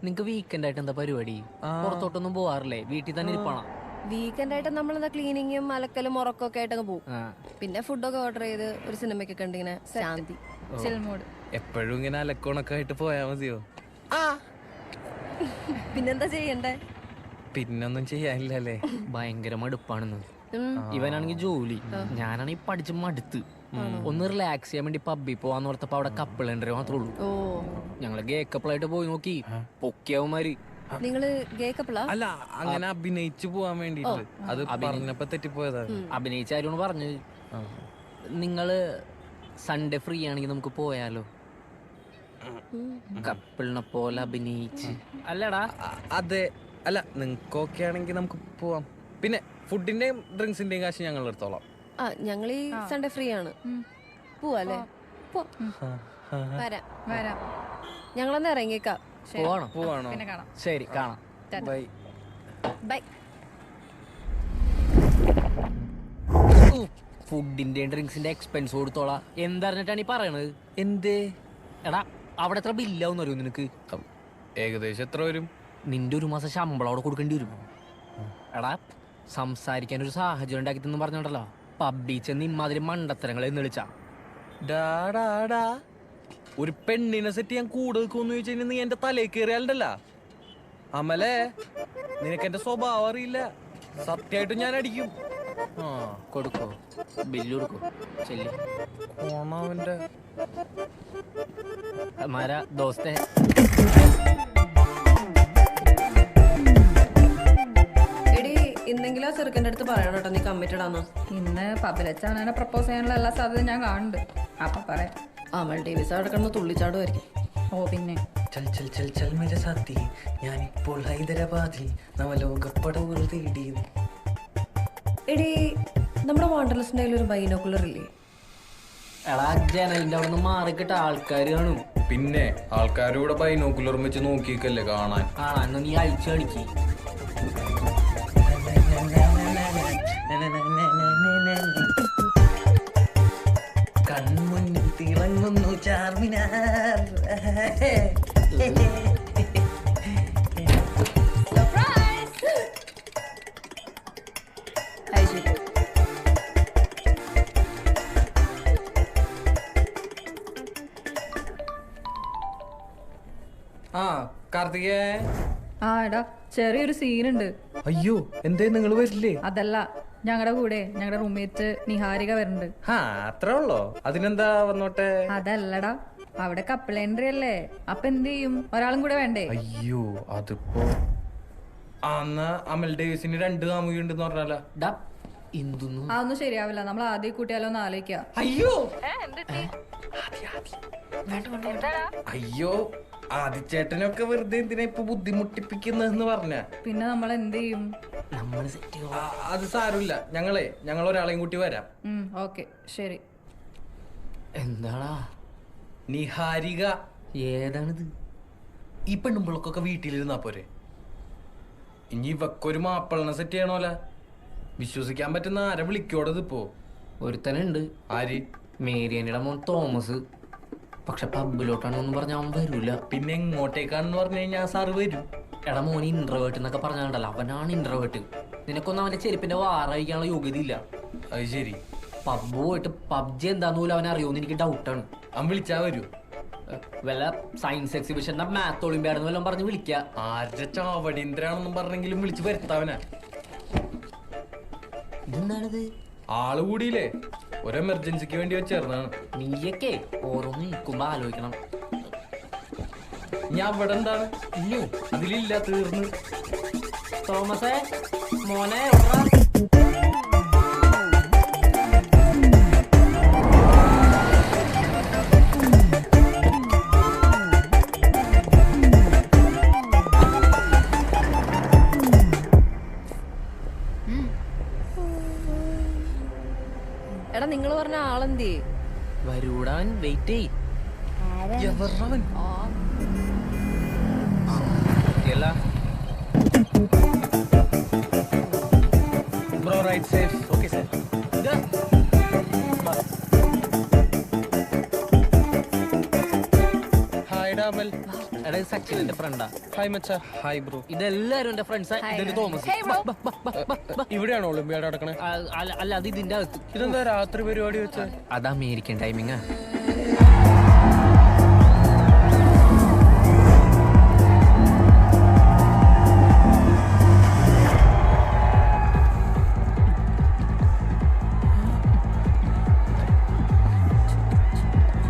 നിങ്ങക്ക് വീക്കെൻഡ് ആയിട്ട് എന്താ പരിപാടി? പുറത്തോട്ടൊന്നും പോവാറില്ലേ? വീട്ടിൽ തന്നെ ഇരിപ്പാണോ? വീക്കെൻഡ് ആയിട്ട് നമ്മളെന്താ ക്ലീനിങ്ങും അലക്കലും ഉറക്കൊക്കെ ആയിട്ട് അങ്ങ് പോകും. പിന്നെ ഫുഡൊക്കെ ഓർഡർ ചെയ്ത് ഒരു സിനിമയ്ക്ക് കണ്ടിങ്ങനെ ശാന്തി എപ്പോഴും ഇങ്ങനെ അലക്കോണൊക്കെ ആയിട്ട് പോയാ മതിയോ? പിന്നെന്താ ചെയ്യണ്ടേ? പിന്നൊന്നും ചെയ്യാനില്ലല്ലേ? ഭയങ്കര മടുപ്പാണെന്ന്. ഇവനാണെങ്കിൽ ജോലി, ഞാനാണെങ്കിൽ പഠിച്ച് മടുത്ത്. ഒന്ന് റിലാക്സ് ചെയ്യാൻ വേണ്ടി പബ്ബിൽ പോവാന്ന് ഓർത്തപ്പോ അവിടെ കപ്പിൾ എൻട്രി മാത്രമേ ഉള്ളൂ. ഞങ്ങള് ഗേ കപ്പിളായിട്ട് പോയി നോക്കി, പൊക്കിയവന്മാര്. നിങ്ങള് ഗേ കപ്പിളാ? അല്ല, അങ്ങനെ അഭിനയിച്ചു പോവാൻ വേണ്ടിട്ട്. അത് പറഞ്ഞപ്പോ തെറ്റിപ്പോയതാ. അഭിനയിച്ചായിരുന്നു പറഞ്ഞു. നിങ്ങള് സൺഡേ ഫ്രീ ആണെങ്കിൽ നമുക്ക് പോയാലോ? കപ്പിളിനെ പോലെ അഭിനയിച്ച്. അല്ലടാ അതെ, അല്ല നിങ്ങൾക്ക് ഓക്കെ ആണെങ്കിൽ നമുക്ക് പോവാം. പിന്നെ ഫുഡിന്റെയും ഡ്രിങ്ക്സിന്റെയും കാശ് ഞങ്ങൾ എടുത്തോളാം. ഞങ്ങൾ ഈ സൺഡേ ഫ്രീ ആണ്. പോവാല്ലേ? വരാം. ഞങ്ങളൊന്ന് ഇറങ്ങിയേക്കാം. പോവാണോ? ശരി, കാണാം. ബൈ. ബൈ. ഫുഡിന്റെയും ഡ്രിങ്ക്സിന്റെ എക്സ്പെൻസ് കൊടുത്തോളാം എന്തറിഞ്ഞിട്ടാണ് ഈ പറയണത്? എന്തേ? എടാ, അവിടെ എത്ര ബില്ലാവും അറിയോ നിനക്ക്? ഏകദേശം എത്ര വരും? നിന്റെ ഒരു മാസം ശമ്പളം അവിടെ കൊടുക്കേണ്ടി വരും. എടാ, സംസാരിക്കാൻ ഒരു സാഹചര്യം ഉണ്ടാക്കി തന്നെ പറഞ്ഞോണ്ടല്ലോ പബ്ബി ചെന്ന് ഇമാതിരി മണ്ടത്തരങ്ങളെ വിളിച്ചാ. ഒരു പെണ്ണിനെ സെറ്റ് ചെയ്യാൻ കൂടെ നിൽക്കുമെന്ന് ചോദിച്ചു കഴിഞ്ഞാൽ നീ എന്റെ തലയിൽ കയറിയാലല്ല അമലേ, നിനക്ക് എന്റെ സ്വഭാവം അറിയില്ല. സത്യമായിട്ടും ഞാൻ അടിക്കും. കൊടുക്കോ? ബില്ല് കൊടുക്കോ? ചെല്ലി ഓണാവന്റെ മാരാ ദോസ്തേ. ഇന്നെങ്കിലും ആ ചെറുക്കൻ്റെ അടുത്ത് പറയണം കേട്ടോ നീ കമ്മിറ്റഡ് ആണോ. ഇന്ന് പബ്ബിൽ വെച്ചാണ് എന്നെ പ്രപ്പോസ് ചെയ്യാനുള്ള എല്ലാ സാധ്യതയും ഞാൻ കാണുന്നുണ്ട്. അപ്പൊ പറയാം. അമൽ ഡേവിസ് അവിടെ കിടന്ന് തുള്ളിച്ചാടുമായിരിക്കും. ഓ പിന്നെ ഞാനിപ്പോൾ ഹൈദരാബാദിൽ നവലോകപ്പടവുകൾ തേടി. എടീ, നമ്മുടെ വാണ്ടർലസിന്റെ കയ്യിൽ ഒരു ബൈനോക്കുലർ ഇല്ലേ? എടാ, ജനലിന്റെ അവിടെ നിന്ന് മാറിക്കിട്ട ആൾക്കാർ കാണും. പിന്നെ ആൾക്കാരൂടെ ബൈനോക്കുലർ വെച്ച് നോക്കിക്കല്ലേ കാണാൻ. എന്നാ നീ അഴിച്ചു കാണിക്ക്. കൺമുന്നിൽ തിളങ്ങുന്നു ചാർമിനാർ. കാർത്തികേ. എടാ, ചെറിയൊരു സീനുണ്ട്. അയ്യോ, എന്തേ നിങ്ങൾ വരില്ലേ? അതല്ല, ഞങ്ങളുടെ കൂടെ ഞങ്ങളുടെ റൂംമേറ്റ് നിഹാരിക വരുന്നുണ്ട്. അത്രേ ഉള്ളോ? അതിനെന്താ വന്നോട്ടെ. അതല്ലടാ, അവിടെ കപ്പിൾ എൻട്രി അല്ലേ, അപ്പൊ എന്ത് ചെയ്യും? ഒരാളും കൂടെ വേണ്ടേ? അയ്യോ, അതിപ്പോ അന്ന് അമൽ ഡേവിസിന് 2 കാമുകിണ്ടെന്ന് പറഞ്ഞാലോ. അതൊന്നും ശരിയാവില്ല. നമ്മൾ ആദ്യം കൂട്ടിയാലോ ഒന്ന് ആലോചിക്കാം. അയ്യോ, ആദിച്ചേട്ടനൊക്കെ വെറുതെ എന്തിനാ ഇപ്പൊ ബുദ്ധിമുട്ടിപ്പിക്കുന്നതെന്ന് പറഞ്ഞ. പിന്നെ നമ്മൾ എന്ത് ചെയ്യും? അത് സാരമില്ല, ഞങ്ങൾ ഒരാളെയും കൂട്ടി വരാം. ഓക്കെ, ശരി. എന്താടാ? നിഹാരിക. ഏതാണിത്? ഈ പെണ്ണുമ്പിളക്കൊക്കെ വീട്ടിലിരുന്നാ പോരെ? ഇനി ഇവക്കൊരു മാപ്പിളനെ സെറ്റ് ചെയ്യണോല. വിശ്വസിക്കാൻ പറ്റുന്ന ആരെ വിളിക്കോടത് ഇപ്പോ? ഒരുത്തനുണ്ട്. ആര്? മേരിയനിയുടെ മോൻ തോമസ്. പക്ഷെ പബ്ബിലോട്ടാണെന്ന് പറഞ്ഞ അവൻ വരൂല. പിന്നെ എങ്ങോട്ടേക്കാണെന്ന് പറഞ്ഞു കഴിഞ്ഞാൽ സാറ് വരും. എടാ, മോൻ ഇൻട്രോവേർട്ട് എന്നൊക്കെ പറഞ്ഞാണ്ടല്ലോ, അവനാണ് ഇൻട്രോവേർട്ട്. നിനക്കൊന്നും അവന്റെ ചെരുപ്പിന്റെ വാറഴിക്കാനുള്ള യോഗ്യത ഇല്ല. അത് ശരി. പബ്ബ് പോയിട്ട് പബ്ജി എന്താന്ന് പോലും അവൻ അറിയോന്ന് എനിക്ക് ഡൗട്ടാണ്. അവൻ വിളിച്ചാ വരൂ. വല്ല സയൻസ് എക്സിബിഷന്റെ മാത്ത് ഒളിമ്പ്യാഡെന്ന് വല്ലതും പറഞ്ഞ് വിളിക്കുക. ആരുടെ ചാവടീന്ദ്രാണെന്നും പറഞ്ഞെങ്കിലും വിളിച്ച് വരുത്താവനാ. ഇതെന്താണിത്? ആള് കൂടിയില്ലേ, ഒരു എമർജൻസിക്ക് വേണ്ടി വെച്ചേർന്നാണ്. നീയൊക്കെ ഓരോന്ന് നിൽക്കുമ്പോ ആലോചിക്കണം. ഞാൻ അവിടെ എന്താണ് ഇല്ലോ അതിലില്ല, തീർന്ന്. തോമസേ മോനെ, എടാ, നിങ്ങൾ പറഞ്ഞ ആളെന്തേ? വരൂടാൻ വെയിറ്റ് ചെയ്. Bro, right safe. Okay sir. Hi ഡാമൽ. എടാ ഇത് സച്ചിൻ എന്റെ ഫ്രണ്ടാ. ഹായ് മച്ചാ. Hi bro. ഇതെല്ലാരും എന്റെ ഫ്രണ്ട്സാ. ഇതൊരു തോമസ്. ഇവിടെയാണോ ഒളിമ്പിയാഡ് നടക്കണേ? അല്ല അത് ഇതിന്റെ അകത്ത്. ഇതെന്താ രാത്രി പരിപാടി വെച്ച? അത് അമേരിക്കൻ ടൈമിങ്ങാ.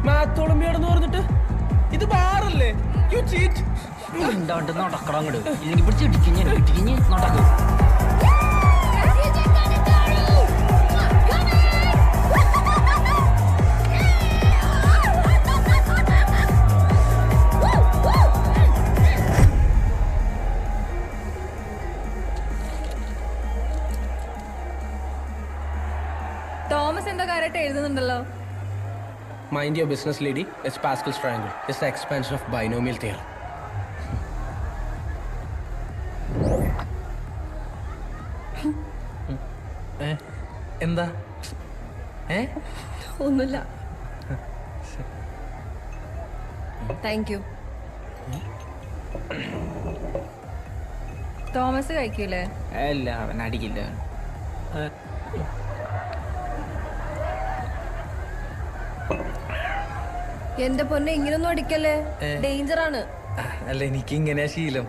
മാത്ത് ഒളിമ്പിയാടെന്ന് പറഞ്ഞിട്ട് ഇത് ബാറല്ലേ? You cheat. എന്താണ്ട് നടക്കണം അങ്ങോട്ട്. ഇല്ലെങ്കിൽ പിടിച്ചിടിക്കിഞ്ഞ് നടക്കും. തോമസ് എന്താ കാര്യമായിട്ട് എഴുതുന്നുണ്ടല്ലോ. Mind your business, lady. It's Pascal's triangle. It's the expansion of binomial theorem. എന്താ? ഒന്നുമില്ല. Thank you. തോമസ് കഴിക്കൂലേ? അല്ല അവൻ അടിക്കില്ല. എന്റെ പൊന്നെ ഇങ്ങനൊന്നും അടിക്കല്ലേ, ഡേഞ്ചർ ആണ്. അല്ല എനിക്ക് ഇങ്ങനെയാ ശീലം.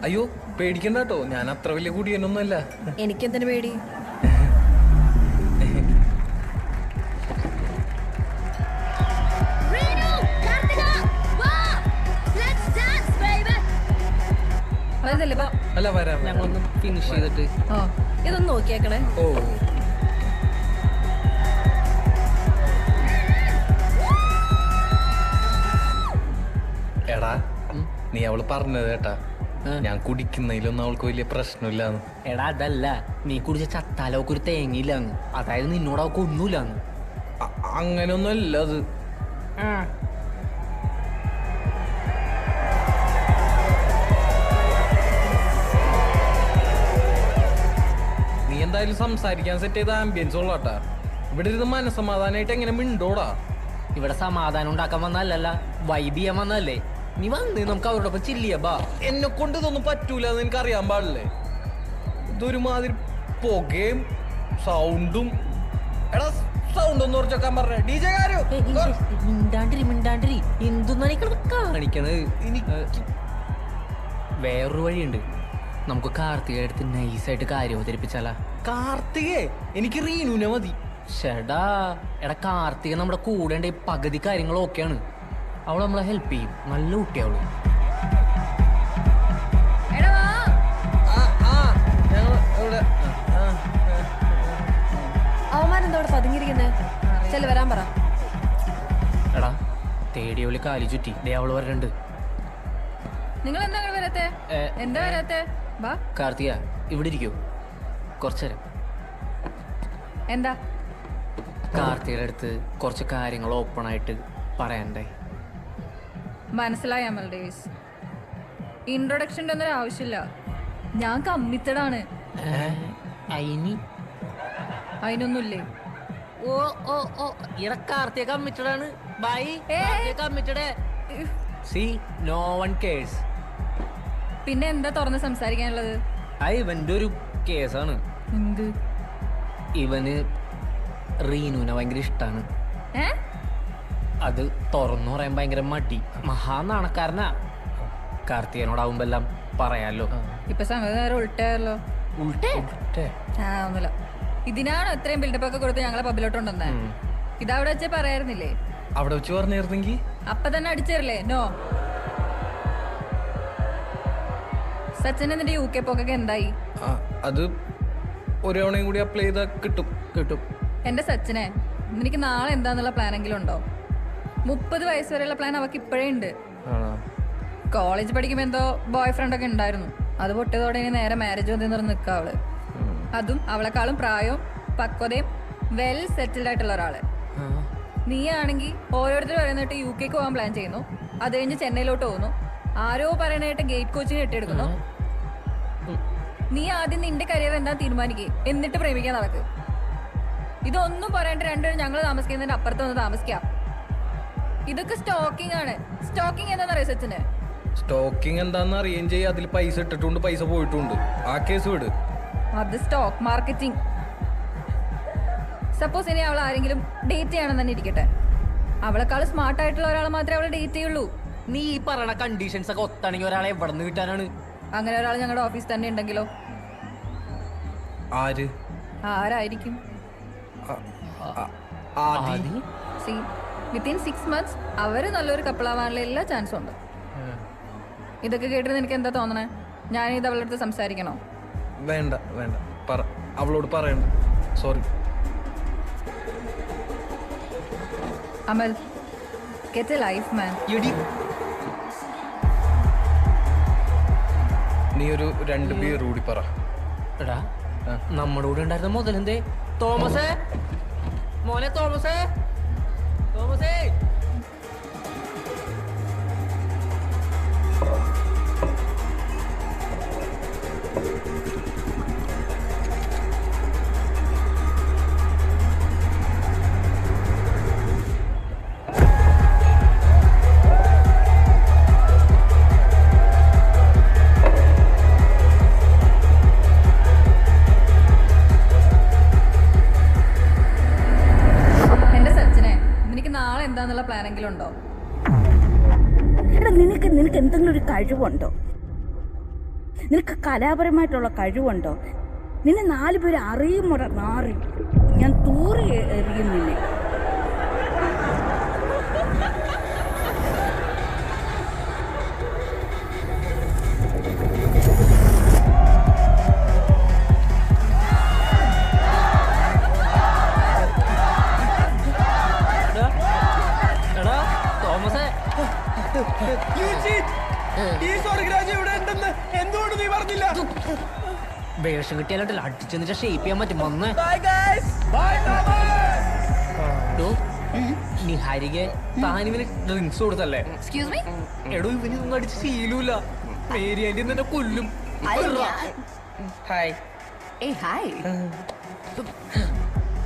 അയ്യോ പേടിക്കണ്ട കേട്ടോ, ഞാൻ അത്ര വലിയ കുടിയനൊന്നുമല്ല. എനിക്കെന്തിനു പേടി? അല്ല വരാം. ഞങ്ങളൊന്ന് ഫിനിഷ് ചെയ്തിട്ട്. ഇതൊന്ന് നോക്കിയേക്കണേ. ഓ എടാ നീ അവള് പറഞ്ഞത് കേട്ടാ, ഞാൻ കുടിക്കുന്നതിലൊന്നും അവൾക്ക് വലിയ പ്രശ്നമില്ലാന്ന്. എടാ അതല്ല, നീ കുടിച്ച ചത്താലൊക്കെ ഒരു തേങ്ങയില്ലാന്ന്. അതായത് നിന്നോട് അവൾക്ക് ഒന്നുമില്ലാന്ന്. അങ്ങനൊന്നും അല്ല അത്. നീ എന്തായാലും സംസാരിക്കാൻ സെറ്റ് ചെയ്ത ആംബിയൻസ് ഉള്ളാട്ടാ. ഇവിടെ ഇരുന്ന് മനസ്സമാധാനായിട്ട് എങ്ങനെ മിണ്ടോടാ? ഇവിടെ സമാധാനം ഉണ്ടാക്കാൻ വന്നല്ല, വൈബ് ചെയ്യാൻ വന്നല്ലേ. നീ വന്ന് നമുക്ക് അവരോടൊപ്പം ചില്ലിയ ബാ. എന്നെ കൊണ്ട് ഇതൊന്നും പറ്റൂല എന്ന് എനിക്ക് അറിയാൻ പാടില്ലേ? ഇതൊരുമാതിരി പുകയും സൗണ്ടും. എടാ സൗണ്ട് ഒന്ന് കുറച്ചൊക്കാൻ പറഞ്ഞ DJ മിണ്ടാണ്ടിരി എന്തൊന്നാണ് കാണിക്കണത്. വേറൊരു വഴിയുണ്ട്. നമുക്ക് കാർത്തിക എടുത്ത് നൈസായിട്ട് കാര്യം അവതരിപ്പിച്ചാലാ. കാർത്തികേ, എനിക്ക് റീനുനെ മതി. ഷെടാ എടാ, കാർത്തിക നമ്മുടെ കൂടെ ഉണ്ട്. പകുതി കാര്യങ്ങളും ഓക്കെയാണ്. അവൾ നമ്മളെ ഹെൽപ്പ് ചെയ്യും. നല്ല കുട്ടി അവള്. അവന്മാരെന്താ അവിടെ പതുങ്ങിയിരിക്കുന്നേ? ചെല് വരാൻ പറ. എടാ തേടിയവളി കാലി ചുറ്റി. ദേ അവള് വരണ്ട്. നിങ്ങൾ എന്താ വരാത്തെ? എന്താ വരാത്തെ? വാ കാർത്തിക ഇവിടെ ഇരിക്കൂ കുറച്ചേരം. എന്താ? കാർത്തികയുടെ അടുത്ത് കുറച്ച് കാര്യങ്ങൾ ഓപ്പൺ ആയിട്ട് പറയണ്ടേ? മനസ്സിലായി അമൽ ഡേവിസ്. ഇൻട്രൊഡക്ഷൻ്റെ ഒന്നും ആവശ്യമില്ല. ഞാൻ കമ്മിറ്റഡാണ്. അതിനൊന്നുമില്ലേ? ഓ ഓ ഓ ഇട കാർത്തിക കമ്മിറ്റഡ് ആണ്. ബൈ committed. See no one cares. പിന്നെ എന്താ തുറന്ന് സംസാരിക്കാനുള്ളത്? ഇവന്റെ ഒരു കേസാണ്. എന്ത്? ഇവന് റീനുവിനെ ഭയങ്കര ഇഷ്ടാണ്. അത് തുറന്നു പറയാൻ ഭയങ്കര മടി. മഹാനാണക്കാരനാ. കാർത്തികനോടാവുമ്പോ എല്ലാം പറയാലോ. ഇപ്പൊ സംഗതി നേരെ ഉൾട്ടയല്ലോ. ഒന്നുമില്ല. ഇതിനാണ് ഇത്രയും ബിൽഡപ്പ് ഒക്കെ കൊടുത്ത് ഞങ്ങളെ പബ്ബിലോട്ടുണ്ടെന്നേ. ഇതവിടെ വെച്ച് പറയായിരുന്നില്ലേ? അവിടെ വെച്ച് പറഞ്ഞിരുന്നെങ്കിൽ അപ്പൊ തന്നെ അടിച്ചേരില്ലേ? നോ. സച്ചിൻ എന്നിട്ട് UK പോക്കൊക്കെ എന്തായി? അത് ഒരു തവണയും കൂടി അപ്ലൈ ചെയ്താൽ കിട്ടും. എന്റെ സച്ചിനെ, നിനക്ക് നാളെ എന്താന്നുള്ള പ്ലാനെങ്കിലും ഉണ്ടോ? 30 വയസ്സ് വരെയുള്ള പ്ലാൻ അവക്ക് ഇപ്പോഴേ ഉണ്ട്. കോളേജ് പഠിക്കുമ്പോ എന്തോ ബോയ് ഫ്രണ്ട് ഒക്കെ ഉണ്ടായിരുന്നു. അത് പൊട്ടിയതോടെ ഇനി നേരെ മാരേജ് വന്നു നിൽക്കുക അവള്. അതും അവളെക്കാളും പ്രായവും പക്വതയും വെൽ സെറ്റിൽഡ് ആയിട്ടുള്ള ഒരാള്. നീ ആണെങ്കിൽ ഓരോരുത്തർ പറയുന്നിട്ട് UK പോകാൻ പ്ലാൻ ചെയ്യുന്നു. അത് കഴിഞ്ഞ് ചെന്നൈയിലോട്ട് പോകുന്നു. ആരോ പറയണായിട്ട് ഗേറ്റ് കോച്ചിന് ഇട്ടെടുക്കുന്നു. നീ ആദ്യം നിന്റെ കരിയർ എന്താ തീരുമാനിക്കേ, എന്നിട്ട് പ്രേമിക്കാൻ നടക്ക്. ഇതൊന്നും പറയണ്ട. രണ്ടുപേരും ഞങ്ങൾ താമസിക്കുന്നതിന്റെ അപ്പുറത്ത് വന്ന് താമസിക്കാം. ഇതൊക്കെ സ്റ്റോക്കിംഗ് ആണ്. സ്റ്റോക്കിംഗ് എന്താണെന്നറിയോ സച്ചിന്? സ്റ്റോക്കിംഗ് എന്താന്ന് അറിയുകയും ചെയ്യും, അതിൽ പൈസ ഇട്ടിട്ടുണ്ട് പൈസ പോയിട്ടുണ്ട്. ആ കേസ് വിട്. അത് സ്റ്റോക്ക് മാർക്കറ്റിംഗ്. സപ്പോസ് ഇനി അവൾ ആരെങ്കിലും ഡേറ്റ് ചെയ്യണം തന്നെ ഇരിക്കട്ടെ, അവളെക്കാൾ സ്മാർട്ട് ആയിട്ടുള്ള ഒരാളെ മാത്രമേ അവളെ ഡേറ്റ് ചെയ്യുള്ളൂ. നീ ഈ പറയണ കണ്ടീഷൻസ് ഒക്കെ ഒത്താണെങ്കിൽ ഒരാളെ എവിടെ നിന്ന് കിട്ടാനാണ്? അങ്ങനെ ഒരാൾ ഞങ്ങളുടെ ഓഫീസ് തന്നെ ഉണ്ടെങ്കിലോ? ആര്? ആരായിരിക്കും? ആദി. സി വിത്തിൻ 6 months അവര് നല്ലൊരു കപ്പിളാവാനുള്ള എല്ലാ ചാൻസും ഉണ്ട്. ഇതൊക്കെ കേട്ടിട്ട് എനിക്ക് എന്താ തോന്നണേ? ഞാനിത് അവളുടെ അടുത്ത് സംസാരിക്കണോ? വേണ്ട വേണ്ട, അവളോട് പറയണ്ട. Sorry. Amal, get a life man. നീ ഒരു 2 ബിയർ കൂടി പറ. എടാ നമ്മുടെ കൂടെ ഉണ്ടായിരുന്ന മുതലെന്തേ? തോമസേ, മോനെ തോമസേ, തോമസേ. എന്താന്നുള്ള പ്ലാനെങ്കിലും ഉണ്ടോ? എടാ നിനക്ക് എന്തെങ്കിലും ഒരു കഴിവുണ്ടോ? നിനക്ക് കലാപരമായിട്ടുള്ള കഴിവുണ്ടോ? നിന്നെ 4 പേര് അറിയുമോടാ നാറി? ഞാൻ തൂറി എറിയും നിന്നെ. വേഷം കിട്ടിയാലോട്ടല്ല അടിച്ചെന്നിട്ട് ഷേപ്പ് ചെയ്യാൻ പറ്റും. വന്ന് നീ ഹരികെ താനിവന് ഡ്രിങ്ക്സ് കൊടുത്തല്ലേ? എടോ ഇവന് ഒന്നും അടിച്ച് ശീലൂല. മേരി ആന്റി നിന്നെ കൊല്ലും.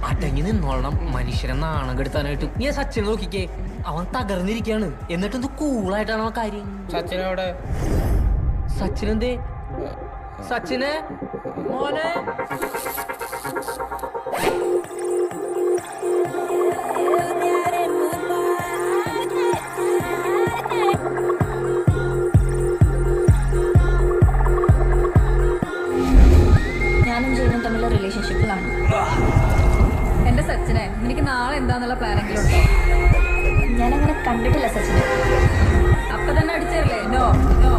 അടങ്ങി നിന്നോളണം, മനുഷ്യരെ നാണം കെടുത്താനായിട്ട്. നീ സച്ചിനെ നോക്കിക്കേ, അവൻ തകർന്നിരിക്കാണ്. എന്നിട്ടെന്ത് കൂളായിട്ടാണ് അവൻ കാര്യം. സച്ചിനോടെ സച്ചിനെന്തേ? സച്ചിനെ മോനെ. ഞാനും ജയനും തമ്മിലുള്ള റിലേഷൻഷിപ്പിലാണ്. എന്റെ സച്ചിനെ, എനിക്ക് നാളെ എന്താന്നുള്ള പ്ലാനെങ്കിലും ഉണ്ടോ? ഞാനങ്ങനെ കണ്ടിട്ടില്ല സച്ചിനെ. അപ്പൊ തന്നെ അടിച്ചല്ലേ? No no.